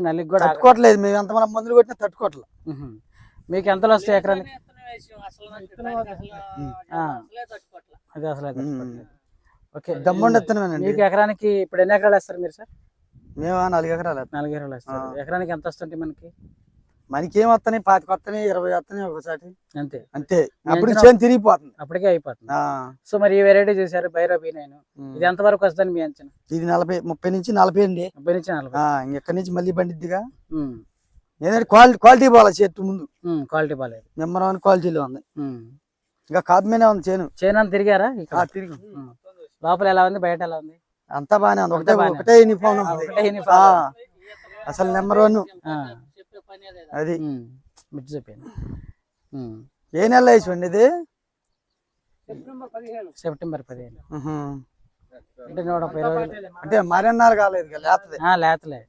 నల్లికి కూడా తట్టుకోవట్లేదు. మేము ఎంతమంది మందులు కొట్టినా తట్టుకోవట్లేదు. మీకు ఎంతలో వస్తాయి ఎకరానికి? అది అసలు ఓకే. దమ్ముండి ఇత్తనమేనండి. మీకు ఎకరానికి ఇప్పుడు ఎన్ని ఎకరాలు వేస్తారు మీరు సార్? మేము 4 ఎకరాలు 4 ఎకరాలు వేస్తారు. ఎకరానికి ఎంత వస్తుంటాయి మనకి? మనకేం వస్తున్నాయి, 25 వస్తున్నాయి, 20 వస్తున్నాయి ఒకసారి అంతే అంతే. అప్పుడు చేను తిరిగిపోతుంది, అప్పటికే అయిపోతుంది. సో మరి ఈ వెరైటీ చూసారు భైరవి 9, ఇది ఎంత వరకు వస్తుంది మీ అంచనా? ఇది 30 నుంచి 40 అండి. 30 నుంచి 40. ఇంకెక్కడి నుంచి మళ్ళీ పండిద్దిగా. ఏదంటే క్వాలిటీ బాగా చెట్టు ముందు క్వాలిటీ బాగాలేదు, నెంబర్ 1 క్వాలిటీలో ఉంది. ఇంకా కాపు మీదే ఉంది చేను. చేను అంతా తిరిగారా? తిరిగి లోపల ఎలా ఉంది, బయట ఎలా ఉంది? అంతా బాగానే ఉంది. ఒకటే యూనిఫామ్ అసలు నెంబర్ 1 అది. చెప్పాను. ఏ నెల వేసుకోండి ఇది? సెప్టెంబర్ 15. అంటే 120 అంటే మరెన్నాళ్ళు కాలేదు, లేతలే.